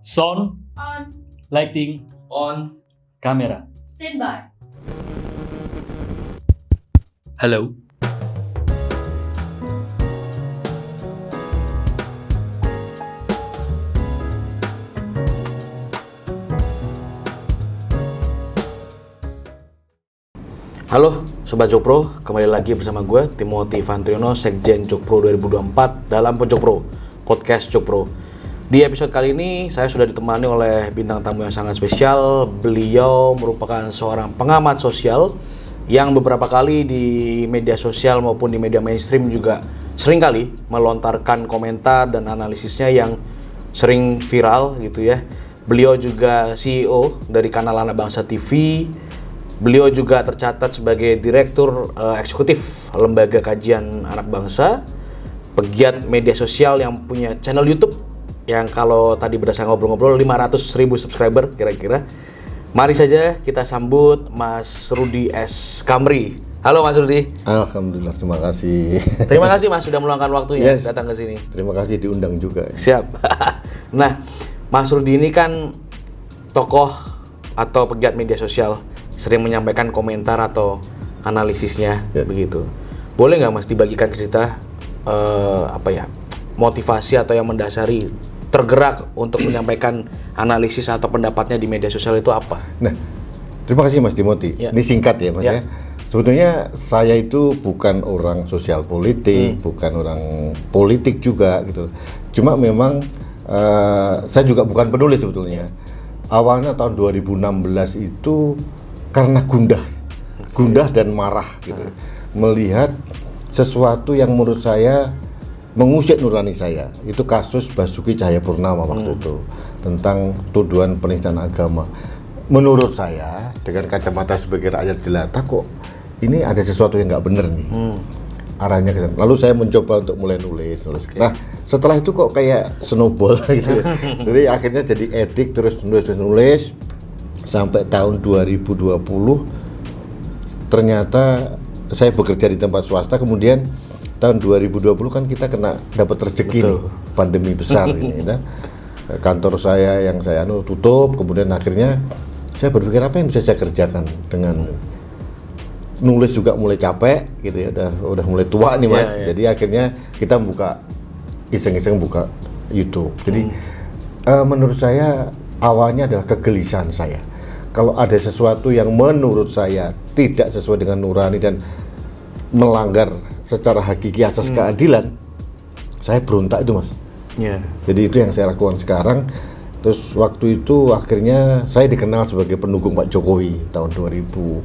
Sound, On. lighting, On. kamera. Stand by. Halo. Halo Sobat Jokpro, kembali lagi bersama gue Timothy Vantriono, Sekjen Jokpro 2024 dalam Pojokpro, Podcast Jokpro. Di episode kali ini saya sudah ditemani oleh bintang tamu yang sangat spesial. Beliau merupakan seorang pengamat sosial yang beberapa kali di media sosial maupun di media mainstream juga seringkali melontarkan komentar dan analisisnya yang sering viral gitu ya. Beliau juga CEO dari kanal Anak Bangsa TV. Beliau juga tercatat sebagai Direktur Eksekutif Lembaga Kajian Anak Bangsa, pegiat media sosial yang punya channel YouTube yang kalau tadi berdasarkan ngobrol-ngobrol 500.000 subscriber kira-kira. Mari saja kita sambut Mas Rudy S. Kamri. Halo Mas Rudy. Alhamdulillah, terima kasih. Terima kasih Mas sudah meluangkan waktunya datang ke sini. Terima kasih diundang juga. Siap. Nah, Mas Rudy ini kan tokoh atau pegiat media sosial, sering menyampaikan komentar atau analisisnya begitu. Boleh nggak Mas dibagikan cerita motivasi atau yang mendasari tergerak untuk menyampaikan analisis atau pendapatnya di media sosial itu apa? Nah, terima kasih Mas Timothy. Ya. Ini singkat ya Mas ya. Sebetulnya saya itu bukan orang sosial politik, bukan orang politik juga gitu. Cuma memang saya juga bukan penulis sebetulnya. Awalnya tahun 2016 itu karena gundah dan marah gitu, melihat sesuatu yang menurut saya mengusik nurani saya. Itu kasus Basuki Cahayapurnama waktu itu tentang tuduhan penistaan agama. Menurut saya dengan kacamata sebagai rakyat jelata, kok ini ada sesuatu yang nggak benar nih, arahnya ke sana. Lalu saya mencoba untuk mulai nulis. Nah setelah itu kok kayak snowball gitu. Jadi akhirnya jadi edik, terus nulis sampai tahun 2020 ternyata saya bekerja di tempat swasta. Kemudian tahun 2020 kan kita dapat rezeki nih, pandemi besar ini ya. Kantor saya yang saya tutup, kemudian akhirnya saya berpikir apa yang bisa saya kerjakan dengan nulis juga mulai capek gitu ya, udah mulai tua nih Mas. Jadi akhirnya kita iseng-iseng buka YouTube. Jadi menurut saya awalnya adalah kegelisahan saya. Kalau ada sesuatu yang menurut saya tidak sesuai dengan nurani dan melanggar secara hakiki asas keadilan, saya berontak itu Mas. Jadi itu yang saya lakukan sekarang. Terus waktu itu akhirnya saya dikenal sebagai pendukung Pak Jokowi tahun 2018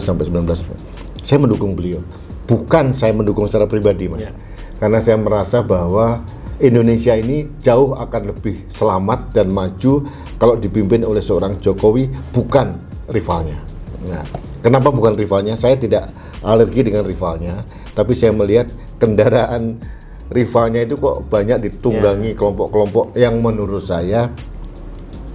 sampai 19. Saya mendukung beliau. Bukan saya mendukung secara pribadi Mas. Karena saya merasa bahwa Indonesia ini jauh akan lebih selamat dan maju kalau dipimpin oleh seorang Jokowi, bukan rivalnya. Nah, kenapa bukan rivalnya? Saya tidak alergi dengan rivalnya, tapi saya melihat kendaraan rivalnya itu kok banyak ditunggangi kelompok-kelompok yang menurut saya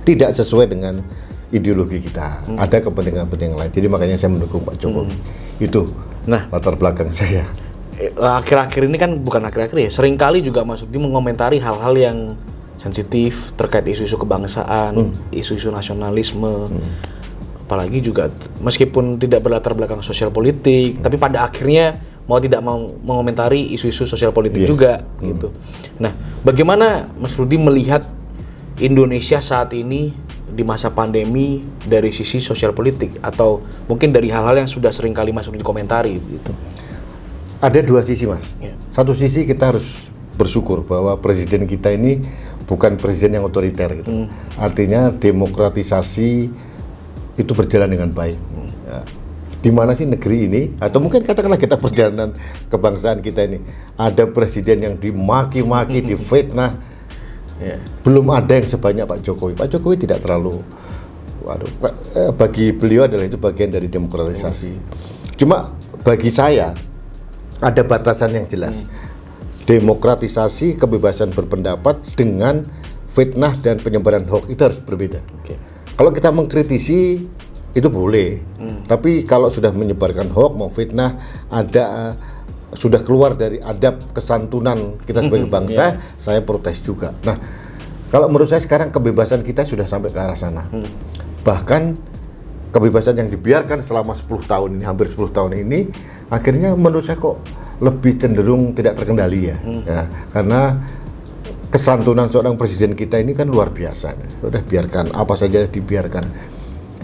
tidak sesuai dengan ideologi kita. Ada kepentingan-kepentingan lain. Jadi makanya saya mendukung Pak Jokowi. Itu latar belakang saya. Akhir-akhir ini kan bukan akhir-akhir ya, seringkali juga Mas Rudy mengomentari hal-hal yang sensitif terkait isu-isu kebangsaan, isu-isu nasionalisme, apalagi juga meskipun tidak berlatar belakang sosial politik, tapi pada akhirnya mau tidak mau mengomentari isu-isu sosial politik juga gitu. Nah, bagaimana Mas Rudy melihat Indonesia saat ini di masa pandemi dari sisi sosial politik atau mungkin dari hal-hal yang sudah seringkali Mas Rudy komentari gitu? Ada dua sisi Mas. Satu sisi kita harus bersyukur bahwa presiden kita ini bukan presiden yang otoriter gitu. Artinya demokratisasi itu berjalan dengan baik. Di mana sih negeri ini, atau mungkin katakanlah kita perjalanan kebangsaan kita ini, ada presiden yang dimaki-maki, difitnah. Belum ada yang sebanyak Pak Jokowi. Pak Jokowi tidak terlalu, bagi beliau adalah itu bagian dari demokratisasi. Cuma bagi saya ada batasan yang jelas. Demokratisasi, kebebasan berpendapat dengan fitnah dan penyebaran hoax itu harus berbeda. Kalau kita mengkritisi itu boleh, tapi kalau sudah menyebarkan hoax, mau fitnah, sudah keluar dari adab kesantunan kita sebagai bangsa, saya protes juga. Nah, Kalau menurut saya sekarang kebebasan kita sudah sampai ke arah sana. Bahkan kebebasan yang dibiarkan selama 10 tahun ini, hampir 10 tahun ini, akhirnya menurut saya kok lebih cenderung tidak terkendali ya. Karena kesantunan seorang presiden kita ini kan luar biasa. Sudah biarkan apa saja dibiarkan.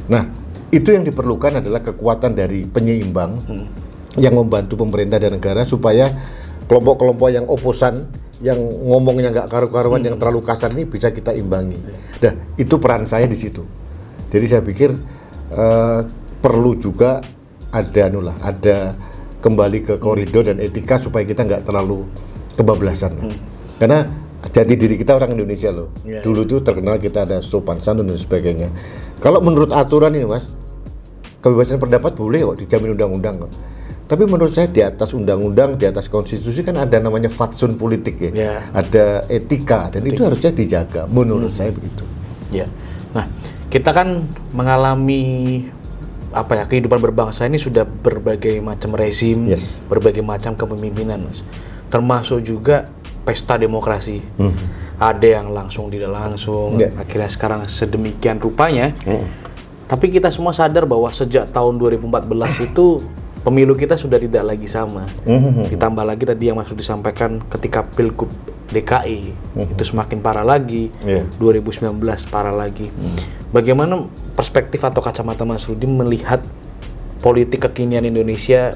Nah, itu yang diperlukan adalah kekuatan dari penyeimbang yang membantu pemerintah dan negara supaya kelompok-kelompok yang oposan, yang ngomongnya nggak karu-karuan, yang terlalu kasar ini bisa kita imbangi. Nah, itu peran saya di situ. Jadi saya pikir perlu juga ada kembali ke koridor dan etika supaya kita nggak terlalu kebablasan. Karena jati diri kita orang Indonesia loh. Dulu tuh terkenal kita ada sopan santun dan sebagainya. Kalau menurut aturan ini Mas, kebebasan pendapat boleh kok, dijamin undang-undang kok. Tapi menurut saya di atas undang-undang, di atas konstitusi kan ada namanya fatsun politik ya. Ada etika dan itu harusnya dijaga. Menurut saya begitu. Ya. Nah, kita kan mengalami kehidupan berbangsa ini sudah berbagai macam rezim, berbagai macam kepemimpinan, Mas. Termasuk juga pesta demokrasi. Ada yang langsung tidak langsung, akhirnya sekarang sedemikian rupanya. Tapi kita semua sadar bahwa sejak tahun 2014 itu pemilu kita sudah tidak lagi sama. Ditambah lagi tadi yang Mas Rudi sampaikan ketika Pilgub DKI itu semakin parah lagi, 2019 parah lagi. Bagaimana perspektif atau kacamata Mas Rudi melihat politik kekinian Indonesia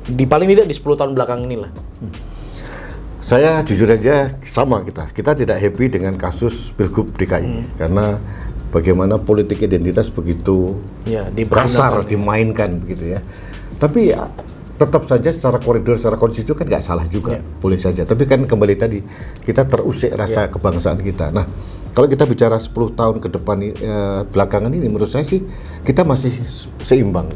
di paling tidak di 10 tahun belakang inilah? Saya jujur aja sama kita tidak happy dengan kasus Pilgub DKI karena bagaimana politik identitas begitu kasar dimainkan begitu ya. Tapi ya, tetap saja secara koridor, secara konstitusi kan nggak salah juga, boleh saja. Tapi kan kembali tadi, kita terusik rasa kebangsaan kita. Nah, kalau kita bicara 10 tahun ke depan belakangan ini, menurut saya sih kita masih seimbang.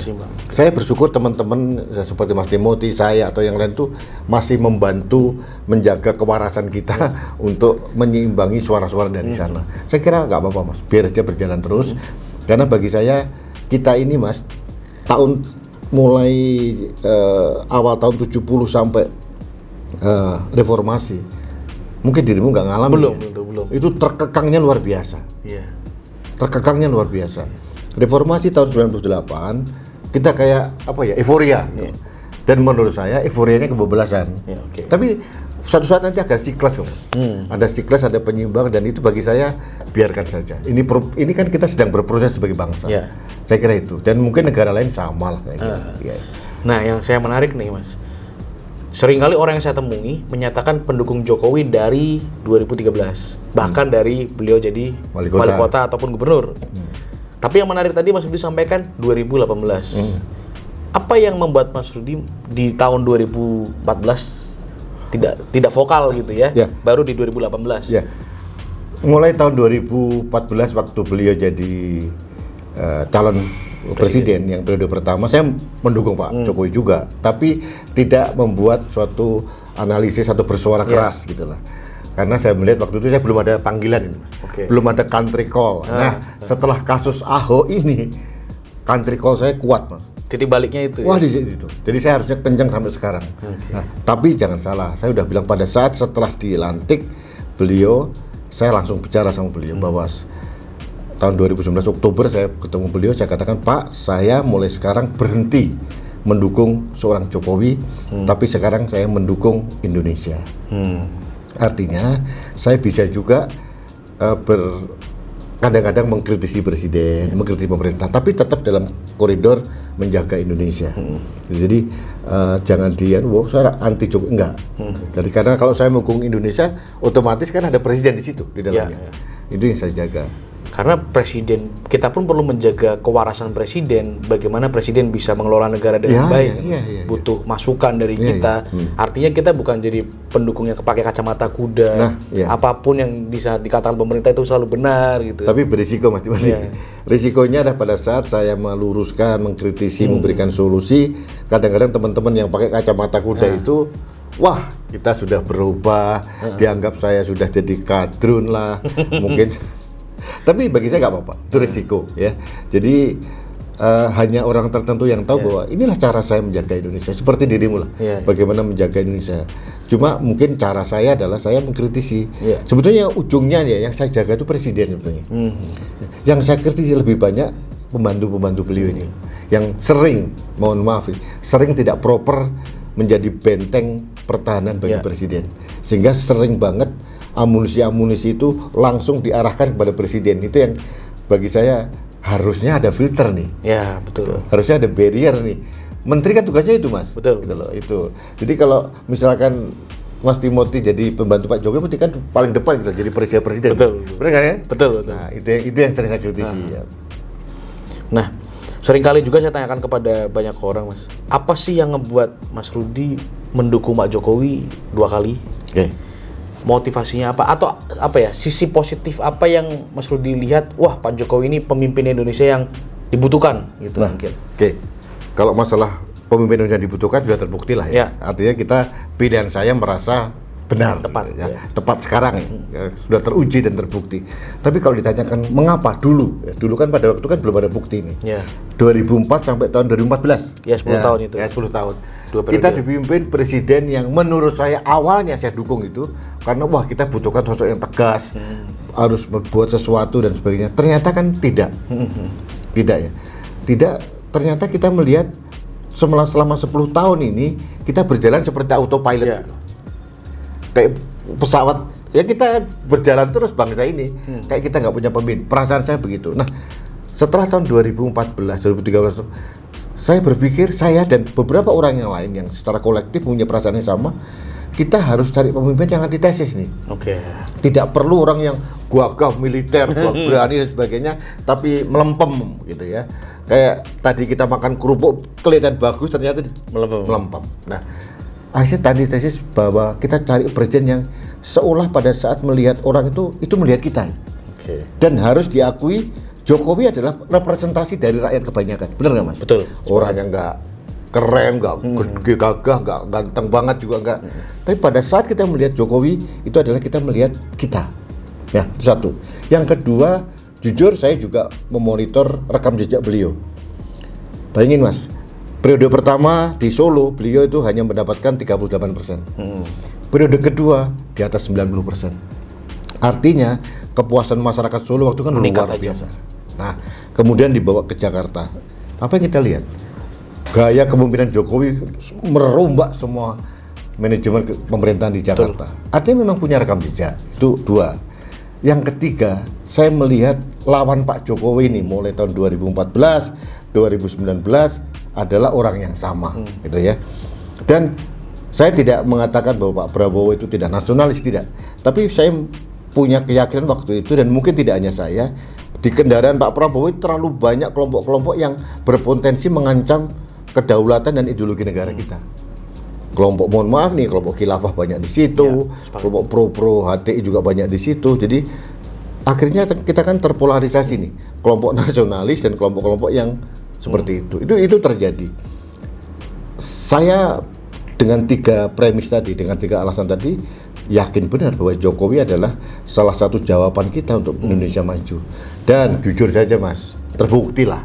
Saya bersyukur teman-teman seperti Mas Timothy, saya atau yang lain tuh masih membantu menjaga kewarasan kita untuk menyeimbangi suara-suara dari sana. Saya kira nggak apa-apa Mas, biar dia berjalan terus. Karena bagi saya, kita ini Mas, mulai awal tahun 70 sampai reformasi, mungkin dirimu nggak ngalamin. Belum. Itu terkekangnya luar biasa. Terkekangnya luar biasa. Reformasi tahun 98 kita kayak euforia. Dan menurut saya euforianya kebablasan. Tapi suatu saat nanti ada siklus Mas. Ada siklus, ada penyimbang, dan itu bagi saya biarkan saja. Ini kan kita sedang berproses sebagai bangsa. Saya kira itu. Dan mungkin negara lain sama lah kayak gitu. Nah, yang saya menarik nih Mas, seringkali orang yang saya temui menyatakan pendukung Jokowi dari 2013, bahkan dari beliau jadi wali kota ataupun gubernur. Tapi yang menarik tadi Mas Rudi sampaikan 2018. Apa yang membuat Mas Rudi di tahun 2014 tidak vokal gitu ya? Baru di 2018. Mulai tahun 2014 waktu beliau jadi calon presiden yang periode pertama, saya mendukung Pak Jokowi juga, tapi tidak membuat suatu analisis atau bersuara keras gitulah. Karena saya melihat waktu itu saya belum ada panggilan ini, belum ada country call. Setelah kasus Ahok ini, country call saya kuat Mas. Titik baliknya itu. Wah, di situ. Jadi saya harusnya kencang sampai sekarang. Nah, tapi jangan salah, saya udah bilang pada saat setelah dilantik beliau, saya langsung bicara sama beliau bahwa tahun 2019 Oktober saya ketemu beliau, saya katakan, Pak, saya mulai sekarang berhenti mendukung seorang Jokowi, tapi sekarang saya mendukung Indonesia. Artinya saya bisa juga kadang-kadang mengkritisi presiden, mengkritisi pemerintah, tapi tetap dalam koridor menjaga Indonesia. Jadi jangan saya anti Jokowi, enggak. Jadi karena kalau saya mendukung Indonesia, otomatis kan ada presiden di situ di dalamnya. Itu yang saya jaga. Karena presiden, kita pun perlu menjaga kewarasan presiden, bagaimana presiden bisa mengelola negara dengan baik. Butuh masukan dari kita. Artinya kita bukan jadi pendukung yang pakai kacamata kuda. Apapun yang bisa dikatakan pemerintah itu selalu benar gitu. Tapi berisiko Mas Dimati. Risikonya adalah pada saat saya meluruskan, mengkritisi, memberikan solusi, kadang-kadang teman-teman yang pakai kacamata kuda itu, wah, kita sudah berubah, dianggap saya sudah jadi kadrun lah, mungkin. Tapi bagi saya nggak apa-apa, itu risiko ya. Jadi hanya orang tertentu yang tahu bahwa inilah cara saya menjaga Indonesia, seperti dirimu lah, bagaimana menjaga Indonesia. Cuma mungkin cara saya adalah saya mengkritisi. Sebetulnya ujungnya ya yang saya jaga itu presiden sebetulnya. Yang saya kritisi lebih banyak pembantu-pembantu beliau ini, yang sering, mohon maaf, sering tidak proper menjadi benteng pertahanan bagi presiden, sehingga sering banget amunisi-amunisi itu langsung diarahkan kepada presiden. Itu yang bagi saya harusnya ada filter nih. Ya, betul. Harusnya ada barrier nih. Menteri kan tugasnya itu, Mas. Betul. Gitu loh, itu. Jadi kalau misalkan Mas Timothy jadi pembantu Pak Jokowi, berarti kan paling depan gitu, jadi presiden. Betul. Benar kan ya? Betul. Nah, itu yang sering saya kritisi. Ya. Nah, seringkali juga saya tanyakan kepada banyak orang, Mas. Apa sih yang ngebuat Mas Rudi mendukung Pak Jokowi 2 kali? Oke. Motivasinya apa? Atau apa ya, sisi positif apa yang Mas Rudi lihat, wah Pak Jokowi ini pemimpin Indonesia yang dibutuhkan gitu mungkin. Oke. Kalau masalah pemimpin Indonesia yang dibutuhkan sudah terbukti lah ya. Artinya pilihan saya merasa benar, tepat ya. Tepat sekarang ya, sudah teruji dan terbukti. Tapi kalau ditanyakan mengapa dulu kan pada waktu kan belum ada bukti ini. 2004 sampai tahun 2014. Ya 10 tahun itu. Ya 10 tahun. Kita dipimpin presiden yang menurut saya awalnya saya dukung itu karena wah kita butuhkan sosok yang tegas, harus membuat sesuatu dan sebagainya. Ternyata kan tidak. Tidak ya. Tidak, ternyata kita melihat selama 10 tahun ini kita berjalan seperti autopilot gitu. Kayak pesawat ya, kita berjalan terus bangsa ini kayak kita nggak punya pemimpin. Perasaan saya begitu. Nah, setelah tahun 2014 2013 saya berpikir, saya dan beberapa orang yang lain yang secara kolektif punya perasaan yang sama, kita harus cari pemimpin yang antitesis nih. Tidak perlu orang yang gagah militer, berani dan sebagainya, tapi melempem gitu ya. Kayak tadi kita makan kerupuk kelihatan bagus, ternyata melempem. Nah, akhirnya antitesis bahwa kita cari presiden yang seolah pada saat melihat orang itu melihat kita. Dan harus diakui Jokowi adalah representasi dari rakyat kebanyakan, benar nggak Mas? Betul. Orang yang nggak keren, nggak gede gagah, nggak ganteng banget juga nggak. Tapi pada saat kita melihat Jokowi, itu adalah kita melihat kita. Ya, itu satu. Yang kedua, jujur saya juga memonitor rekam jejak beliau. Bayangin Mas, periode pertama di Solo, beliau itu hanya mendapatkan 38%. Periode kedua, di atas 90%. Artinya, kepuasan masyarakat Solo waktu kan luar biasa. Nah, kemudian dibawa ke Jakarta. Apa yang kita lihat? Gaya kepemimpinan Jokowi merombak semua manajemen pemerintahan di Jakarta. Artinya memang punya rekam jejak. Itu 2. Yang ketiga, saya melihat lawan Pak Jokowi ini mulai tahun 2014, 2019 adalah orang yang sama, gitu ya. Dan saya tidak mengatakan bahwa Pak Prabowo itu tidak nasionalis, tidak. Tapi saya punya keyakinan waktu itu, dan mungkin tidak hanya saya, di kendaraan Pak Prabowo itu terlalu banyak kelompok-kelompok yang berpotensi mengancam kedaulatan dan ideologi negara kita. Kelompok, mohon maaf nih, kelompok khilafah banyak di situ, kelompok pro HTI juga banyak di situ. Jadi akhirnya kita kan terpolarisasi nih, kelompok nasionalis dan kelompok-kelompok yang seperti itu. Itu terjadi. Saya dengan 3 premis tadi, dengan 3 alasan tadi, yakin benar bahwa Jokowi adalah salah satu jawaban kita untuk Indonesia maju. Dan jujur saja Mas, terbuktilah.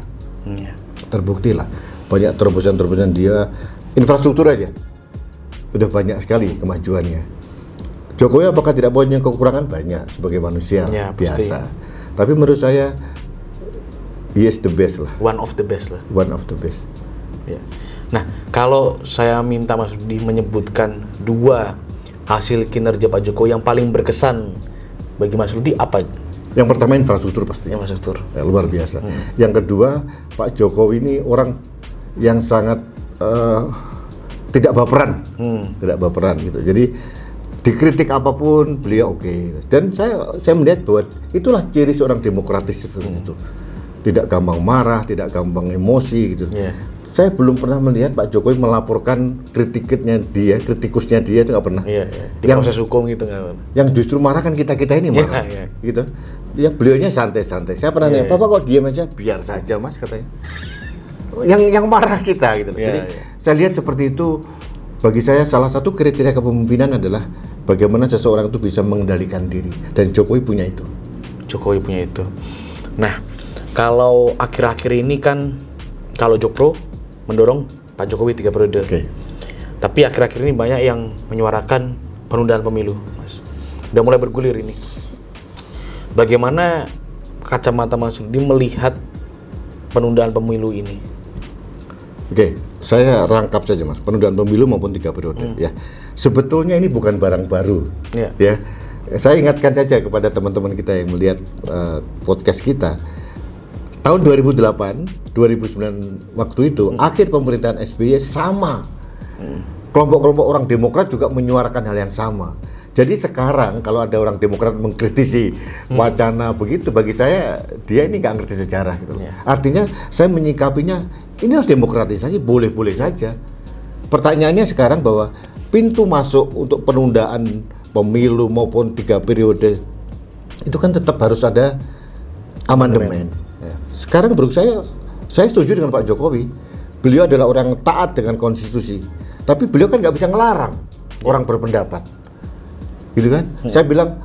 Banyak terobosan-terobosan dia, infrastruktur aja udah banyak sekali kemajuannya. Jokowi apakah tidak punya kekurangan? Banyak, sebagai manusia biasa. Tapi menurut saya he is the best lah. One of the best. Ya. Nah, kalau saya minta Mas Rudi menyebutkan 2 hasil kinerja Pak Jokowi yang paling berkesan bagi Mas Rudi, apa? Yang pertama infrastruktur pasti. Infrastruktur. Ya, luar biasa. Yang kedua, Pak Jokowi ini orang yang sangat tidak baperan. Tidak baperan gitu. Jadi dikritik apapun beliau oke. Dan saya melihat bahwa itulah ciri seorang demokratis seperti itu. Tidak gampang marah, tidak gampang emosi gitu. Saya belum pernah melihat Pak Jokowi melaporkan kritikusnya dia itu nggak pernah. Di proses hukum gitu nggak. Yang justru marah kan kita ini marah, gitu. Ya beliaunya santai-santai. Saya pernah nanya, Bapak kok diam aja? Biar saja Mas katanya. Yang marah kita gitu. Jadi saya lihat seperti itu. Bagi saya salah satu kriteria kepemimpinan adalah bagaimana seseorang itu bisa mengendalikan diri, dan Jokowi punya itu. Nah, kalau akhir-akhir ini kan kalau Jokpro mendorong Pak Jokowi 3 periode. Oke. Tapi akhir-akhir ini banyak yang menyuarakan penundaan pemilu, Mas. Udah mulai bergulir ini. Bagaimana kacamata Mas Rudi melihat penundaan pemilu ini? Oke, saya rangkap saja Mas, penundaan pemilu maupun 3 periode ya. Sebetulnya ini bukan barang baru. Iya. Ya. Saya ingatkan saja kepada teman-teman kita yang melihat podcast kita. Tahun 2008, 2009 waktu itu akhir pemerintahan SBY sama. Kelompok-kelompok orang Demokrat juga menyuarakan hal yang sama. Jadi sekarang kalau ada orang Demokrat mengkritisi wacana begitu, bagi saya dia ini nggak ngerti sejarah gitu. Artinya saya menyikapinya inilah demokratisasi, boleh-boleh saja. Pertanyaannya sekarang bahwa pintu masuk untuk penundaan pemilu maupun 3 periode itu kan tetap harus ada amandemen. Ya. Sekarang menurut saya setuju dengan Pak Jokowi. Beliau adalah orang yang taat dengan konstitusi. Tapi beliau kan nggak bisa ngelarang orang berpendapat. Gitu kan? Saya bilang,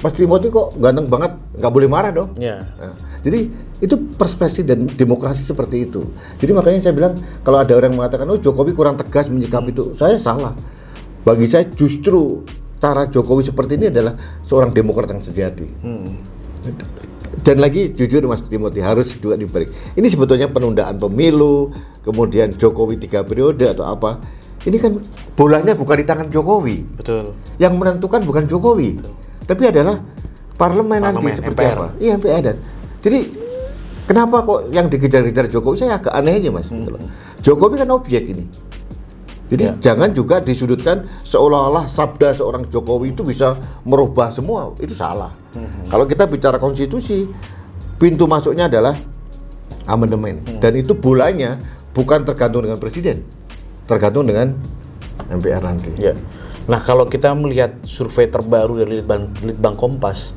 Mas Timothy kok ganteng banget, nggak boleh marah dong. Ya. Nah, jadi itu perspektif dan demokrasi seperti itu. Jadi makanya saya bilang kalau ada orang mengatakan, Jokowi kurang tegas menyikapi itu, saya salah. Bagi saya justru cara Jokowi seperti ini adalah seorang Demokrat yang sejati. Dan lagi jujur Mas Timothy harus juga dibalik. Ini sebetulnya penundaan pemilu, kemudian Jokowi 3 periode atau apa. Ini kan bolanya bukan di tangan Jokowi. Betul. Yang menentukan bukan Jokowi, tapi adalah parlemen nanti seperti MPR. apa? Iya MPR. Jadi kenapa kok yang dikejar-kejar Jokowi? Saya agak aneh aja Mas. Gitu loh. Jokowi kan objek ini. Jadi jangan juga disudutkan seolah-olah sabda seorang Jokowi itu bisa merubah semua. Itu salah. Kalau kita bicara konstitusi, pintu masuknya adalah amandemen. Dan itu bolanya bukan tergantung dengan presiden, tergantung dengan MPR nanti. Ya. Nah, kalau kita melihat survei terbaru dari Litbang Kompas,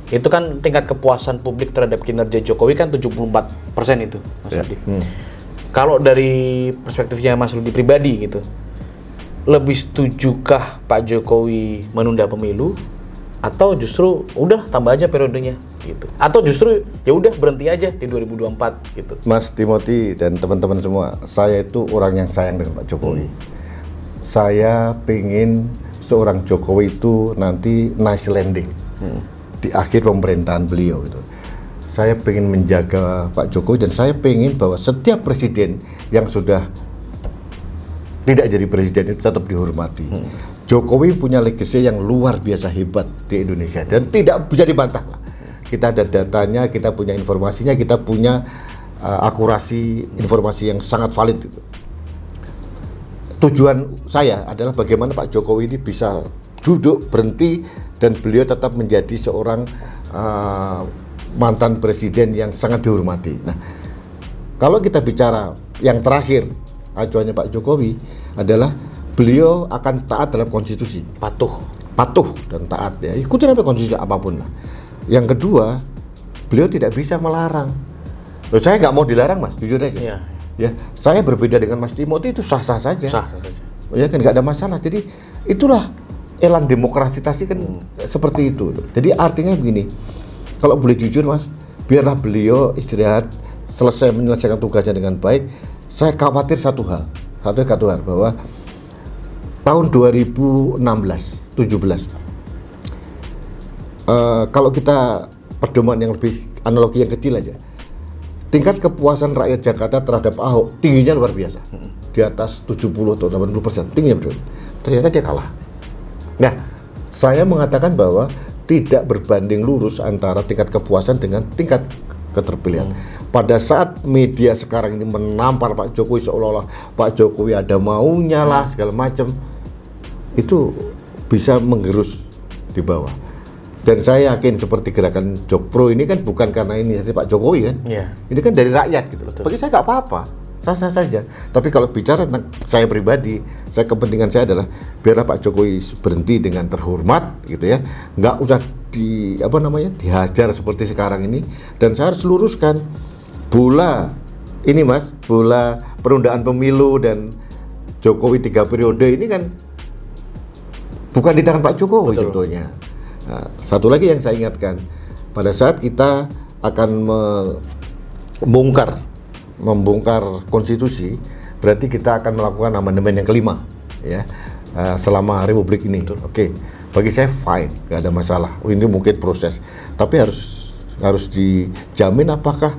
itu kan tingkat kepuasan publik terhadap kinerja Jokowi kan 74% itu, Mas Rudi. Kalau dari perspektifnya Mas Rudi pribadi gitu, lebih setujukah Pak Jokowi menunda pemilu atau justru udah tambah aja periodenya gitu? Atau justru ya udah berhenti aja di 2024 gitu? Mas Timothy dan teman-teman semua, saya itu orang yang sayang dengan Pak Jokowi. Saya pengen seorang Jokowi itu nanti nice landing di akhir pemerintahan beliau gitu. Saya pengen menjaga Pak Jokowi dan saya pengen bahwa setiap presiden yang sudah tidak jadi presiden itu tetap dihormati. Jokowi punya legacy yang luar biasa hebat di Indonesia dan tidak bisa dibantah. Kita ada datanya, kita punya informasinya, kita punya akurasi informasi yang sangat valid. Tujuan saya adalah bagaimana Pak Jokowi ini bisa duduk, berhenti, dan beliau tetap menjadi seorang mantan presiden yang sangat dihormati. Nah, kalau kita bicara yang terakhir, acuannya Pak Jokowi adalah beliau akan taat dalam konstitusi. Patuh dan taat ya. Ikutin apa konstitusi apapun lah. Yang kedua, beliau tidak bisa melarang. Loh, saya nggak mau dilarang Mas, jujur aja. Iya. Ya, saya berbeda dengan Mas Timothy itu sah-sah saja. Sah-sah saja. Ya kan nggak ada masalah. Jadi itulah elan demokratisasi kan seperti itu. Jadi artinya begini, kalau boleh jujur Mas, biarlah beliau istirahat, selesai menyelesaikan tugasnya dengan baik. Saya khawatir satu hal bahwa tahun 2016, 17, kalau kita pedoman yang lebih analogi yang kecil aja, tingkat kepuasan rakyat Jakarta terhadap Ahok tingginya luar biasa, di atas 70 atau 80%, tingginya betul. Ternyata dia kalah. Nah, saya mengatakan bahwa tidak berbanding lurus antara tingkat kepuasan dengan tingkat keterpilihan. Pada saat media sekarang ini menampar Pak Jokowi seolah-olah Pak Jokowi ada maunya lah segala macam, itu bisa menggerus di bawah. Dan saya yakin seperti gerakan Jokpro ini kan bukan karena ini dari Pak Jokowi kan, ini kan dari rakyat gitu. Bagi saya nggak apa-apa, sah-sah saja. Tapi kalau bicara tentang saya pribadi, kepentingan saya adalah biarlah Pak Jokowi berhenti dengan terhormat gitu ya, nggak usah dihajar seperti sekarang ini. Dan saya harus luruskan bola ini Mas, bola penundaan pemilu dan Jokowi 3 periode ini kan bukan di tangan Pak Jokowi. Betul. Sebetulnya. Nah, satu lagi yang saya ingatkan, pada saat kita akan membongkar membongkar konstitusi, berarti kita akan melakukan amandemen yang kelima, ya, selama Republik ini. Oke, bagi saya fine, nggak ada masalah. Ini mungkin proses, tapi harus dijamin apakah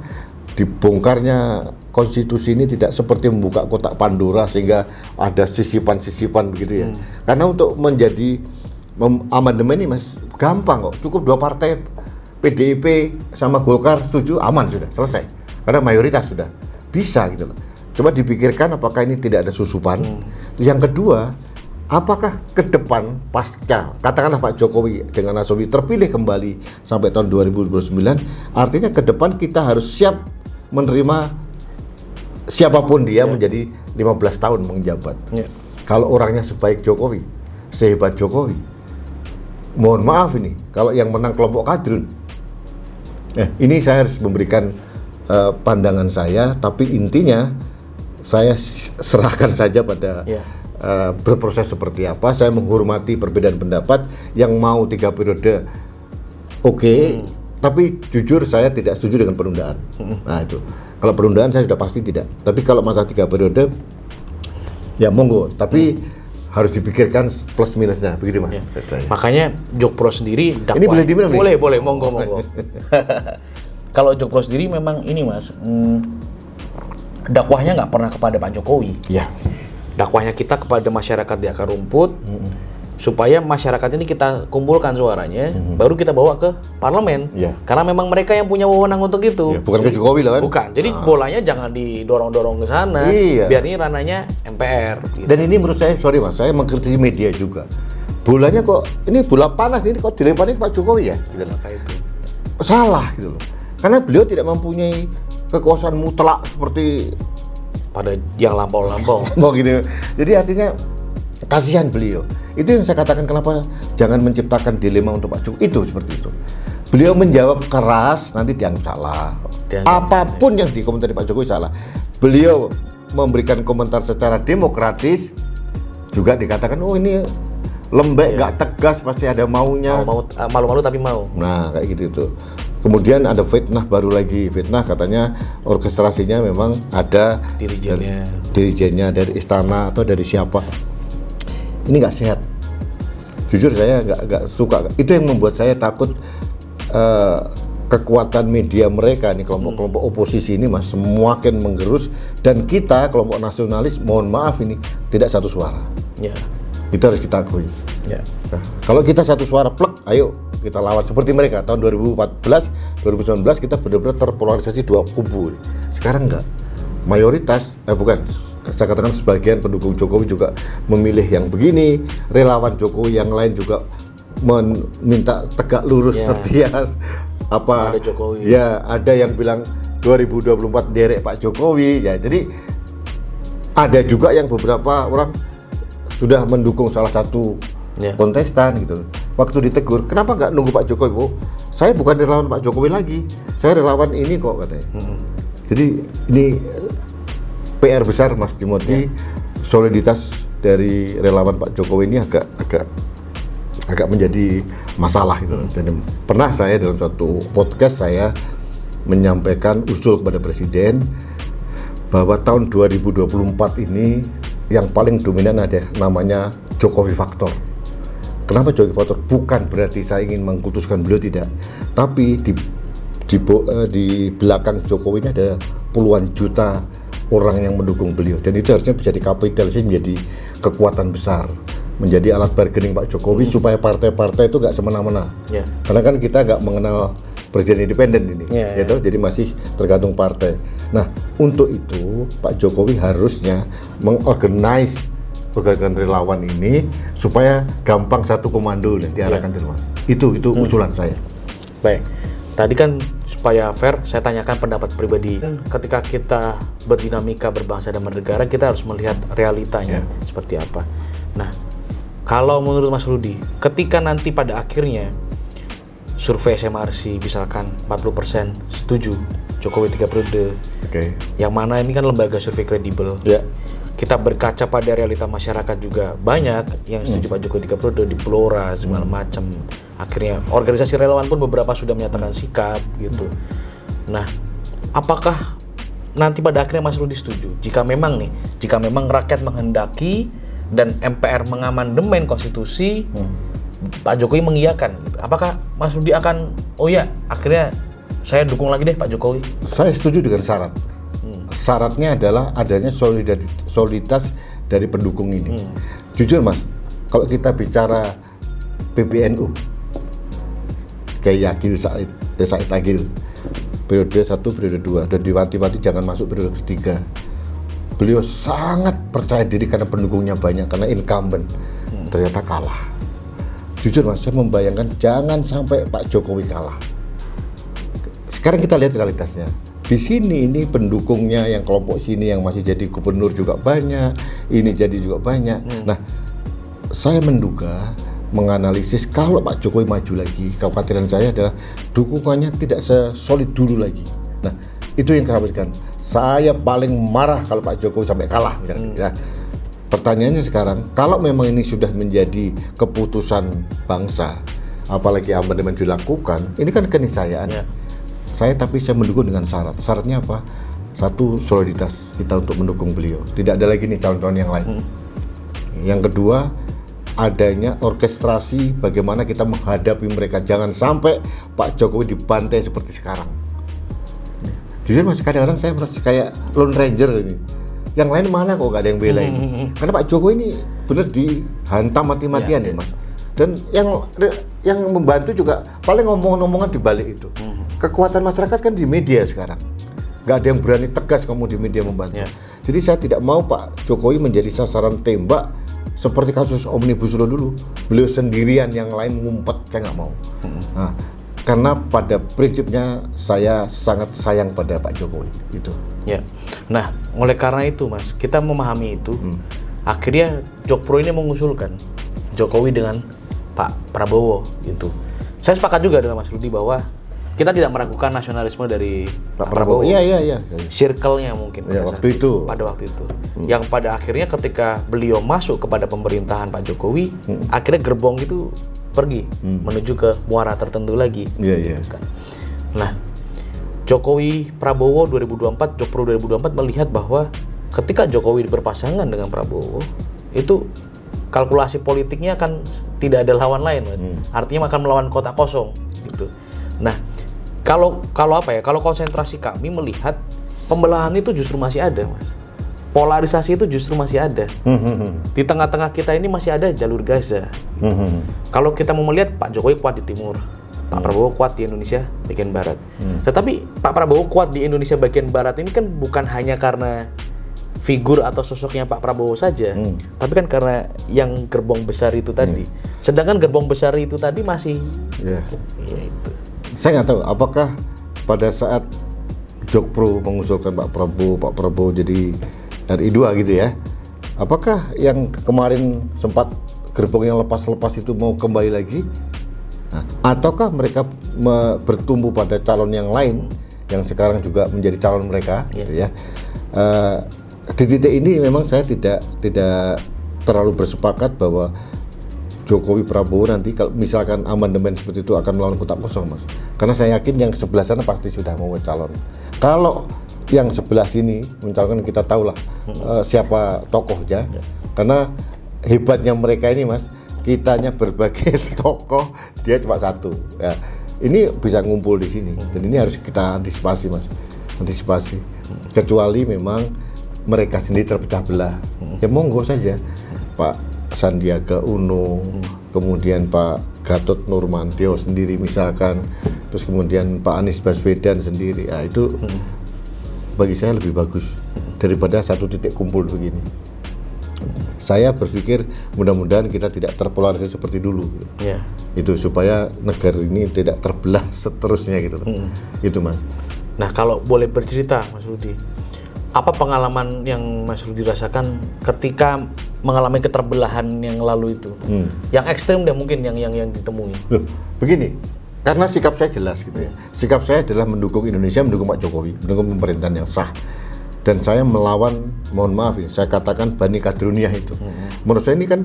dibongkarnya konstitusi ini tidak seperti membuka kotak Pandora sehingga ada sisipan-sisipan begitu ya. Karena untuk menjadi amandemen ini Mas gampang kok, cukup 2 partai PDIP sama Golkar setuju, aman sudah, selesai. Karena mayoritas sudah bisa gitu loh. Coba dipikirkan apakah ini tidak ada susupan. Yang kedua, apakah ke depan pasca katakanlah Pak Jokowi dengan asumsi terpilih kembali sampai tahun 2029, artinya ke depan kita harus siap menerima siapapun dia menjadi 15 tahun menjabat. Kalau orangnya sebaik Jokowi, sehebat Jokowi, mohon maaf ini kalau yang menang kelompok kadrun. Ini saya harus memberikan pandangan saya, tapi intinya saya serahkan saja pada berproses seperti apa. Saya menghormati perbedaan pendapat yang mau 3 periode. Tapi jujur saya tidak setuju dengan penundaan. Nah itu, kalau penundaan saya sudah pasti tidak. Tapi kalau masa 3 periode, ya monggo. Tapi harus dipikirkan plus minusnya, begitu Mas. Makanya Jokpro sendiri dakwah. Ini boleh diminum nih? Boleh, monggo. Kalau Jokpro sendiri memang ini Mas, dakwahnya nggak pernah kepada Pak Jokowi. Ya. Dakwahnya kita kepada masyarakat di akar rumput, supaya masyarakat ini kita kumpulkan suaranya, baru kita bawa ke parlemen. Karena memang mereka yang punya wewenang untuk itu. Bukan ke Jokowi lah kan? Bukan. Jadi bolanya jangan didorong-dorong ke sana. Biar ini ranahnya MPR. Gitu. Dan ini menurut saya, sorry Mas, saya mengkritisi media juga. Bolanya kok, ini bola panas ini kok dilemparnya ke Pak Jokowi ya? Gitu loh. Salah gitu loh. Karena beliau tidak mempunyai kekuasaan mutlak seperti pada yang lampau-lampau. Mau gitu. Jadi artinya kasihan beliau. Itu yang saya katakan kenapa jangan menciptakan dilema untuk Pak Jokowi. Itu seperti itu. Beliau menjawab keras nanti dianggap salah. Apapun yang dikomentari Pak Jokowi salah. Beliau memberikan komentar secara demokratis juga dikatakan ini lembek, nggak tegas, pasti ada maunya. Malu-malu tapi mau. Nah kayak gitu itu. Kemudian ada fitnah baru lagi, fitnah katanya orkestrasinya memang ada dirijennya dari istana atau dari siapa. Ini nggak sehat. Jujur saya nggak suka. Itu yang membuat saya takut kekuatan media mereka nih, kelompok-kelompok oposisi ini Mas semakin menggerus, dan kita kelompok nasionalis mohon maaf ini tidak satu suara. Itu harus kita akui. Nah, kalau kita satu suara plek, ayo kita lawan seperti mereka tahun 2014, 2019 kita benar-benar terpolarisasi 2 kubu. Sekarang enggak. Mayoritas saya katakan sebagian pendukung Jokowi juga memilih yang begini, relawan Jokowi yang lain juga meminta tegak lurus setia apa ada Jokowi. Ya, ada yang bilang 2024 derek Pak Jokowi ya. Jadi ada juga yang beberapa orang sudah mendukung salah satu kontestan gitu. Waktu ditegur, kenapa nggak nunggu Pak Jokowi? Oh, saya bukan relawan Pak Jokowi lagi, saya relawan ini kok katanya. Jadi ini PR besar Mas Timothy. Soliditas dari relawan Pak Jokowi ini agak menjadi masalah gitu. Dan pernah saya dalam satu podcast saya menyampaikan usul kepada Presiden bahwa tahun 2024 ini yang paling dominan ada namanya Jokowi Faktor. Kenapa Jokowi Faktor? Bukan berarti saya ingin mengkultuskan beliau, tidak. Tapi di belakang Jokowi ini ada puluhan juta orang yang mendukung beliau, dan itu harusnya bisa dikapitalisasi menjadi kekuatan besar, menjadi alat bargaining Pak Jokowi supaya partai-partai itu nggak semena-mena. Karena kan kita nggak mengenal presiden independen ini, gitu. Jadi masih tergantung partai. Nah, untuk itu Pak Jokowi harusnya mengorganize pergerakan relawan ini supaya gampang satu komando dan diarahkan terus Mas. Itu usulan saya. Baik. Tadi kan supaya fair, saya tanyakan pendapat pribadi. Ketika kita berdinamika berbangsa dan bernegara, kita harus melihat realitanya seperti apa. Nah, kalau menurut Mas Rudi, ketika nanti pada akhirnya survei SMRC misalkan 40% setuju Jokowi 3 periode, yang mana ini kan lembaga survei kredibel. Kita berkaca pada realita masyarakat juga banyak yang setuju Pak Jokowi 3 periode di Blora segala macam. Akhirnya organisasi relawan pun beberapa sudah menyatakan sikap gitu. Nah, apakah nanti pada akhirnya Mas Rudi setuju, jika memang rakyat menghendaki dan MPR mengamandemen konstitusi, Pak Jokowi mengiyakan, apakah Mas Rudi akan, oh ya, akhirnya saya dukung lagi deh Pak Jokowi? Saya setuju dengan syarat. Syaratnya adalah adanya soliditas dari pendukung ini. Jujur Mas, kalau kita bicara PBNU, kayak Said Agil, periode 1, periode 2, dan diwanti-wanti jangan masuk periode ketiga. Beliau sangat percaya diri karena pendukungnya banyak, karena incumbent. Ternyata kalah. Jujur Mas, saya membayangkan jangan sampai Pak Jokowi kalah. Sekarang kita lihat realitasnya. Di sini ini pendukungnya yang kelompok sini yang masih jadi gubernur juga banyak, ini jadi juga banyak. Nah, saya menduga, menganalisis kalau Pak Jokowi maju lagi, kekhawatiran saya adalah dukungannya tidak sesolid dulu lagi. Nah, itu yang khawatirkan. Saya paling marah kalau Pak Jokowi sampai kalah misalnya. Ya. Pertanyaannya sekarang, kalau memang ini sudah menjadi keputusan bangsa, apalagi amandemen dilakukan, ini kan keniscayaan. Ya. Saya mendukung dengan syarat. Syaratnya apa? Satu, soliditas kita untuk mendukung beliau. Tidak ada lagi nih calon-calon yang lain. Yang kedua, adanya orkestrasi bagaimana kita menghadapi mereka. Jangan sampai Pak Jokowi dibantai seperti sekarang. Jujur Mas, kadang-kadang saya merasa kayak Lone Ranger ini. Yang lain mana kok gak ada yang belain. Karena Pak Jokowi ini benar dihantam mati-matian ya Mas. Dan yang membantu juga paling ngomong-ngomongan di balik itu. Kekuatan masyarakat kan di media sekarang. Gak ada yang berani tegas ngomong di media membantu. Jadi saya tidak mau Pak Jokowi menjadi sasaran tembak seperti kasus Omnibus Law dulu. Beliau sendirian, yang lain ngumpet, saya nggak mau. Nah, karena pada prinsipnya saya sangat sayang pada Pak Jokowi gitu. Ya. Nah, oleh karena itu Mas, kita memahami itu. Akhirnya Jokpro ini mengusulkan Jokowi dengan Pak Prabowo gitu. Saya sepakat juga dengan Mas Rudi bahwa kita tidak meragukan nasionalisme dari Pak Prabowo. Iya. Circle-nya mungkin pada waktu itu. Yang pada akhirnya ketika beliau masuk kepada pemerintahan Pak Jokowi, akhirnya gerbong itu pergi menuju ke muara tertentu lagi. Iya. Nah, Jokowi Prabowo 2024, Jokpro 2024 melihat bahwa ketika Jokowi berpasangan dengan Prabowo, itu kalkulasi politiknya akan tidak ada lawan lain, Mas. Artinya akan melawan kota kosong gitu. Nah, kalau konsentrasi kami melihat pembelahan itu justru masih ada, Mas. Polarisasi itu justru masih ada. Di tengah-tengah kita ini masih ada jalur Gaza. Kalau kita mau melihat Pak Jokowi kuat di timur, Pak Prabowo kuat di Indonesia bagian barat. Tetapi Pak Prabowo kuat di Indonesia bagian barat ini kan bukan hanya karena figur atau sosoknya Pak Prabowo saja, tapi kan karena yang gerbong besar itu tadi. Sedangkan gerbong besar itu tadi masih ya itu. Saya nggak tahu apakah pada saat Jokpro mengusulkan Pak Prabowo jadi RI2 gitu ya, apakah yang kemarin sempat gerbong yang lepas-lepas itu mau kembali lagi? Nah, ataukah mereka bertumbuh pada calon yang lain yang sekarang juga menjadi calon mereka, gitu ya? Di titik ini memang saya tidak terlalu bersepakat bahwa Jokowi Prabowo nanti kalau misalkan amandemen seperti itu akan melawan kotak kosong, Mas. Karena saya yakin yang sebelah sana pasti sudah mau calon. Kalau yang sebelah sini mencalonkan, kita tahulah siapa tokohnya. Karena hebatnya mereka ini, Mas, kitanya berbagai tokoh, dia cuma satu. Ya, ini bisa ngumpul di sini dan ini harus kita antisipasi, Mas. Antisipasi. Kecuali memang mereka sendiri terpecah belah. Ya monggo saja. Pak Sandiaga Uno, kemudian Pak Gatot Nurmantio sendiri misalkan, terus kemudian Pak Anies Baswedan sendiri, ya itu bagi saya lebih bagus daripada satu titik kumpul begini. Saya berpikir mudah-mudahan kita tidak terpolarisasi seperti dulu, itu supaya negara ini tidak terbelah seterusnya gitu. Itu Mas. Nah, kalau boleh bercerita Mas Rudi, apa pengalaman yang Mas Rudi rasakan ketika mengalami keterbelahan yang lalu itu? Yang ekstrim deh mungkin yang ditemui. Loh, begini, karena sikap saya jelas gitu ya. Sikap saya adalah mendukung Indonesia, mendukung Pak Jokowi, mendukung pemerintahan yang sah. dan saya melawan, mohon maaf ini, saya katakan Bani Kadruniyah itu. Menurut saya ini kan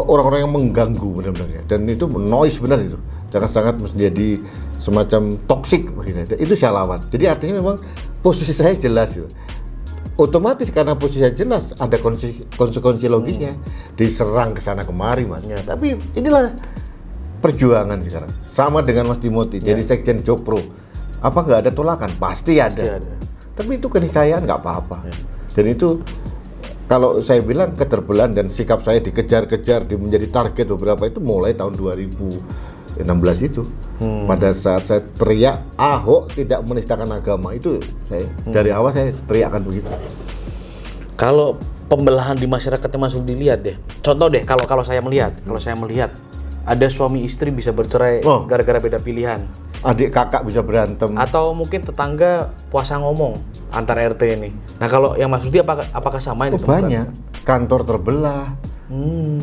orang-orang yang mengganggu benar-benar ya. Dan itu noise benar itu, sangat-sangat menjadi semacam toksik bagi saya. Itu saya lawan. Jadi artinya memang posisi saya jelas itu. Otomatis karena posisi saya jelas ada konsekuensi logisnya, diserang ke sana kemari Mas. Tapi inilah perjuangan sekarang. Sama dengan Mas Timothy, jadi Sekjen Jokpro. Apa nggak ada tolakan? Pasti ada. Tapi itu keniscayaan nggak apa-apa. Dan itu kalau saya bilang keterbelan dan sikap saya dikejar-kejar, menjadi target beberapa itu mulai tahun 2016 itu. Pada saat saya teriak Ahok tidak menistakan agama, itu saya dari awal saya teriakkan begitu. Kalau pembelahan di masyarakatnya masuk dilihat deh. Contoh deh, kalau saya melihat, ada suami istri bisa bercerai gara-gara beda pilihan. Adik kakak bisa berantem. Atau mungkin tetangga puasa ngomong antar RT ini. Nah kalau yang Mas Rudi apakah sama ini? Banyak. Kantor terbelah.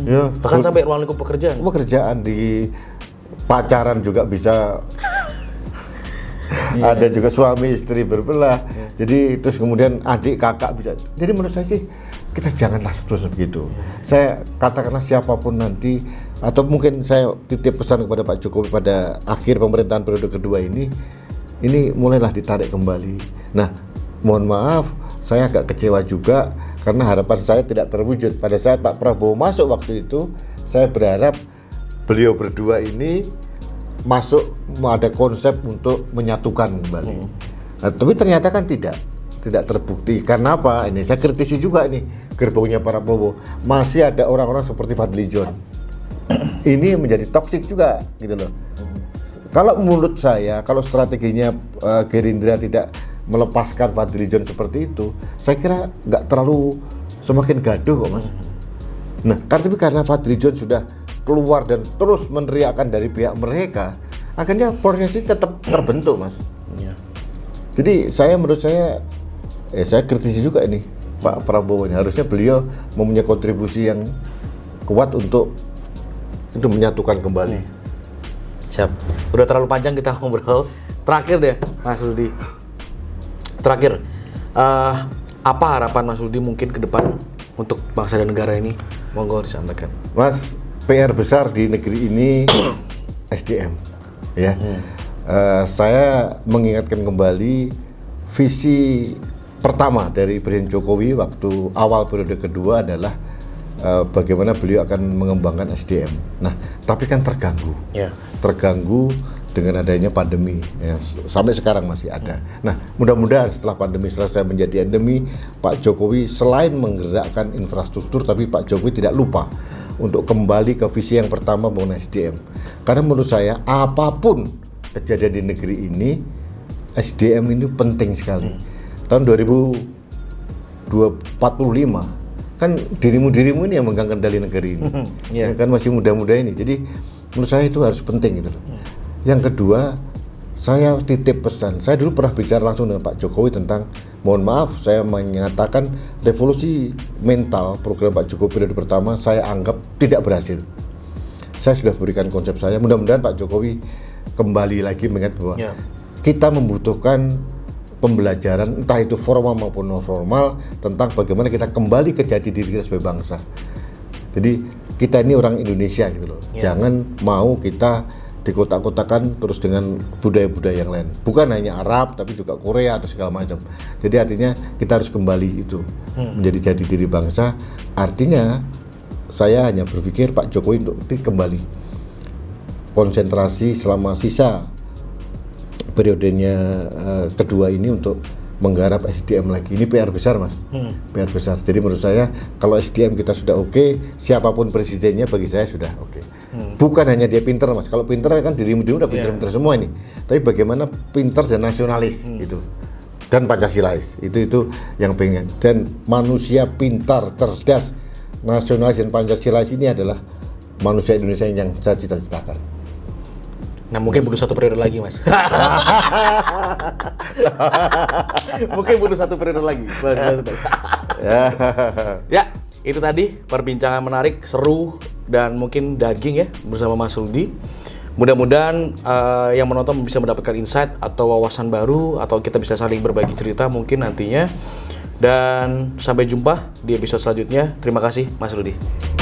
Ya, bahkan sampai ruang lingkup pekerjaan. Pekerjaan di pacaran juga bisa. Ada juga suami istri berbelah. Jadi terus kemudian adik kakak bisa. Jadi menurut saya sih kita janganlah terus begitu. Saya katakanlah siapapun nanti, atau mungkin saya titip pesan kepada Pak Jokowi pada akhir pemerintahan periode kedua ini mulailah ditarik kembali. Nah, mohon maaf, saya agak kecewa juga karena harapan saya tidak terwujud. Pada saat Pak Prabowo masuk waktu itu, saya berharap beliau berdua ini masuk ada konsep untuk menyatukan kembali. Nah, tapi ternyata kan tidak terbukti. Karena apa? Ini saya kritisi juga nih gerbongnya Pak Prabowo. Masih ada orang-orang seperti Fadly John. Ini menjadi toksik juga gitu loh. Kalau menurut saya, kalau strateginya Gerindra tidak melepaskan Fadly John seperti itu, saya kira nggak terlalu semakin gaduh kok Mas. Nah, karena Fadly John sudah keluar dan terus meneriakkan dari pihak mereka, akhirnya prosesi tetap terbentuk Mas. Jadi menurut saya kritisi juga ini Pak Prabowo ini. Harusnya beliau mempunyai kontribusi yang kuat untuk itu menyatukan kembali. Siap. Udah terlalu panjang kita ngobrol. Terakhir deh, Mas Rudi. Terakhir, apa harapan Mas Rudi mungkin ke depan untuk bangsa dan negara ini? Monggo disampaikan. Mas, PR besar di negeri ini SDM. Ya. Saya mengingatkan kembali visi pertama dari Presiden Jokowi waktu awal periode kedua adalah bagaimana beliau akan mengembangkan SDM. Nah, tapi kan terganggu. Terganggu dengan adanya pandemi. Ya, sampai sekarang masih ada. Nah, mudah-mudahan setelah pandemi selesai menjadi endemi, Pak Jokowi selain menggerakkan infrastruktur, tapi Pak Jokowi tidak lupa untuk kembali ke visi yang pertama mengenai SDM. Karena menurut saya apapun kejadian di negeri ini, SDM ini penting sekali. Tahun 2045 kan dirimu ini yang megang kendali negeri ini. Ya kan masih muda-muda ini. Jadi menurut saya itu harus penting gitu loh. Yang kedua, saya titip pesan. Saya dulu pernah bicara langsung dengan Pak Jokowi tentang, mohon maaf, saya menyatakan revolusi mental program Pak Jokowi periode pertama saya anggap tidak berhasil. Saya sudah berikan konsep saya. Mudah-mudahan Pak Jokowi kembali lagi mengingat bahwa kita membutuhkan pembelajaran, entah itu formal maupun non formal, tentang bagaimana kita kembali ke jati diri kita sebagai bangsa. Jadi kita ini orang Indonesia gitu loh. Jangan mau kita dikotak-kotakan terus dengan budaya-budaya yang lain. Bukan hanya Arab, tapi juga Korea atau segala macam. Jadi artinya kita harus kembali itu menjadi jati diri bangsa. Artinya saya hanya berpikir Pak Jokowi untuk kembali konsentrasi selama sisa periodenya kedua ini untuk menggarap SDM lagi. Ini PR besar Mas, PR besar. Jadi menurut saya kalau SDM kita sudah oke, siapapun presidennya bagi saya sudah oke. Bukan hanya dia pinter Mas, kalau pinter kan dirimu udah pinter-pinter semua ini. Tapi bagaimana pinter dan nasionalis itu, dan Pancasilais itu yang pengen. Dan manusia pintar, cerdas, nasionalis dan Pancasilais ini adalah manusia Indonesia yang saya cita-citakan. Nah mungkin butuh 1 periode lagi Mas. Mungkin butuh 1 periode lagi. Ya, itu tadi perbincangan menarik, seru, dan mungkin daging ya bersama Mas Rudi. Mudah-mudahan yang menonton bisa mendapatkan insight atau wawasan baru, atau kita bisa saling berbagi cerita mungkin nantinya. Dan sampai jumpa di episode selanjutnya. Terima kasih Mas Rudi.